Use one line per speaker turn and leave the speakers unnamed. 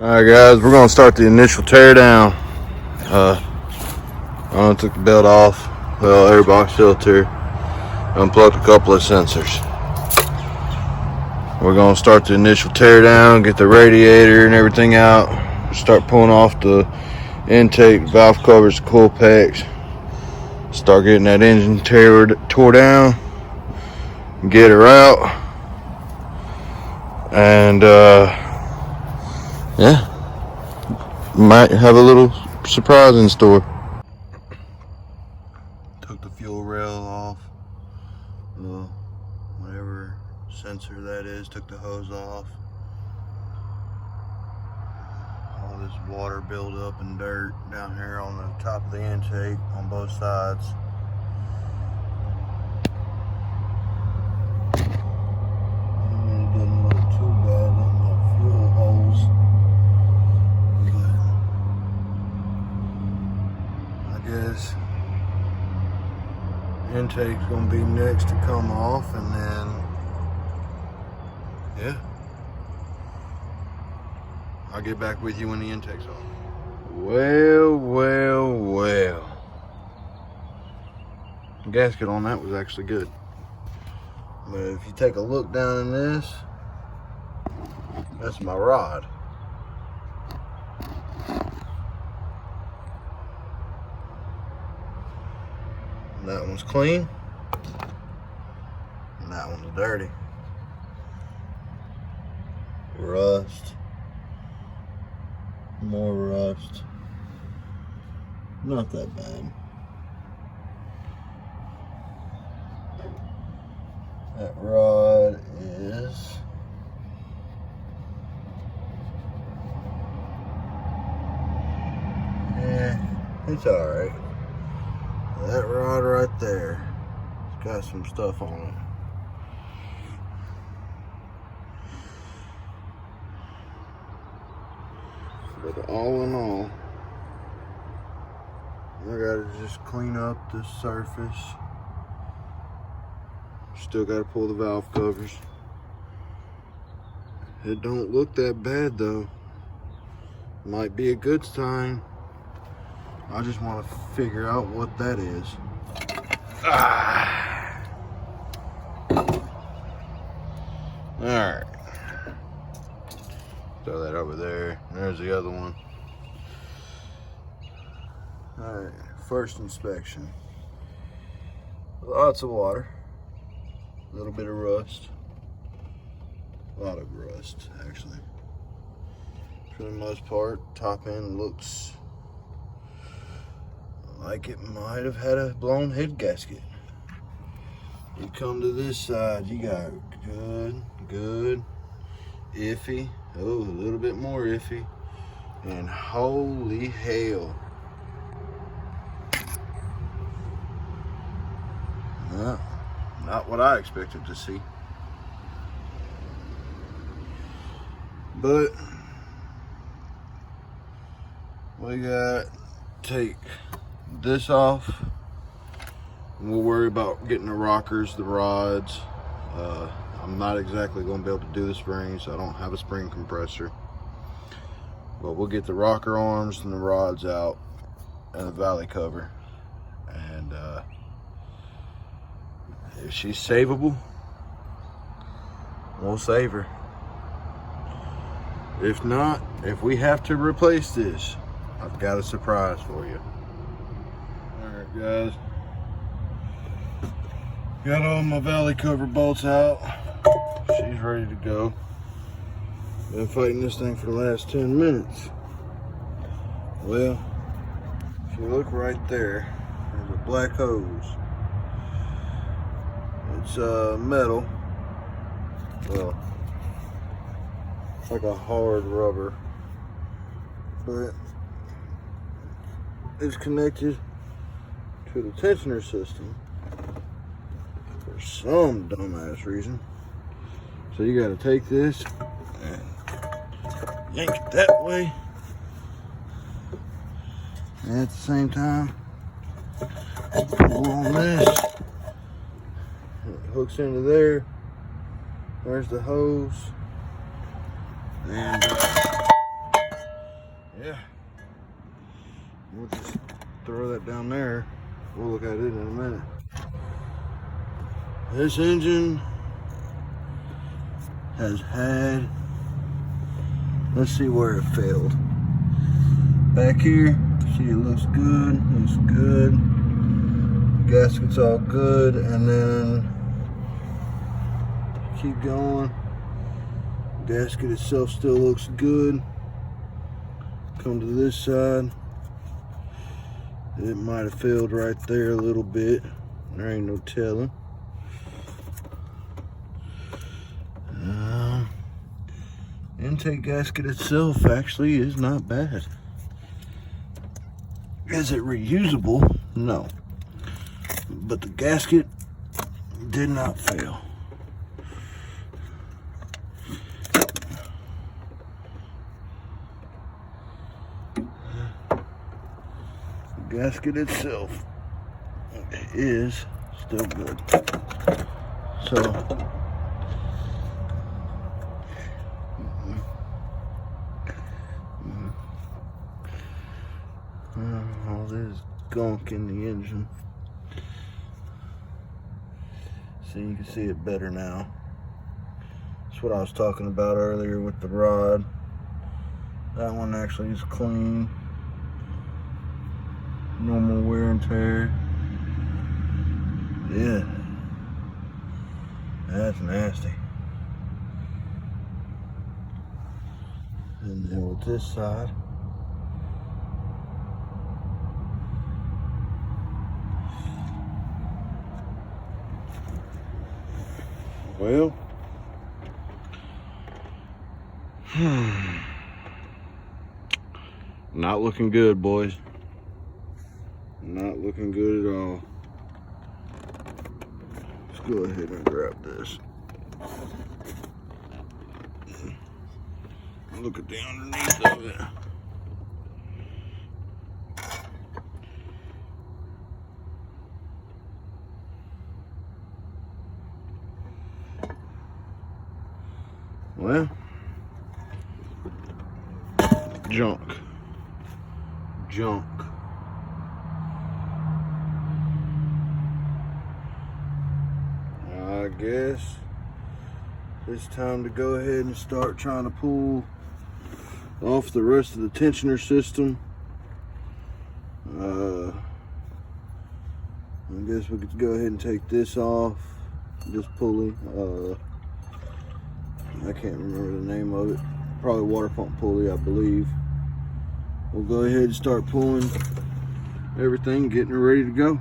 Alright guys, we're going to start the initial tear down. I took the belt off, air box filter, unplugged a couple of sensors. We're going to start the initial tear down, get the radiator and everything out, start pulling off the intake, valve covers, coil packs, start getting that engine tore down, get her out, and yeah, might have a little surprise in store. Took the fuel rail off, whatever sensor that is, took the hose off. All this water buildup and dirt down here on the top of the intake on both sides. It didn't look too bad in the fuel holes, but I guess intake's gonna be next to come off, and then yeah, I'll get back with you when the intake's off. Well. The gasket on that was actually good. But if you take a look down in this, that's my rod. And that one's clean, and that one's dirty. Rust. More rust. Not that bad. That rod is it's alright. That rod right there, it's got some stuff on it. But all in all, I gotta just clean up this surface. Still gotta pull the valve covers. It don't look that bad though. Might be a good sign. I just want to figure out what that is. Alright. Throw that over there. There's the other one. Alright, first inspection. Lots of water. A little bit of rust. A lot of rust, actually. For the most part, top end looks like it might have had a blown head gasket. You come to this side, you got good, iffy, oh, a little bit more iffy, and holy hell. Not what I expected to see. But we got to take this off. We'll worry about getting the rockers, the rods. I'm not exactly going to be able to do the springs. I don't have a spring compressor. But we'll get the rocker arms and the rods out and the valley cover. And if she's savable, we'll save her. If not, if we have to replace this, I've got a surprise for you. Alright guys, got all my valley cover bolts out. She's ready to go. Been fighting this thing for the last 10 minutes. Well, if you look right there, there's a black hose. It's metal. Well, it's like a hard rubber, but it's connected to the tensioner system for some dumbass reason. So you got to take this and yank it that way, and at the same time pull on this. It hooks into there. There's the hose, and Yeah. We'll just throw that down there. We'll look at it in a minute. This engine has had, let's see where it failed. Back here, see it looks good, Gasket's all good, and then keep going. Gasket itself still looks good. Come to this side. It might have failed right there a little bit. There ain't no telling. Intake gasket itself actually is not bad. Is it reusable? No. But the gasket did not fail. The gasket itself is still good. So all this gunk in the engine. So you can see it better now. That's what I was talking about earlier with the rod. That one actually is clean. Normal wear and tear. Yeah. That's nasty. And then with this side, well, not looking good, boys. Not looking good at all. Let's go ahead and grab this. Look at the underneath of it. Well, junk. I guess it's time to go ahead and start trying to pull off the rest of the tensioner system. I guess we could go ahead and take this off, this pulley. I can't remember the name of it. Probably water pump pulley, I believe. We'll go ahead and start pulling everything, getting it ready to go.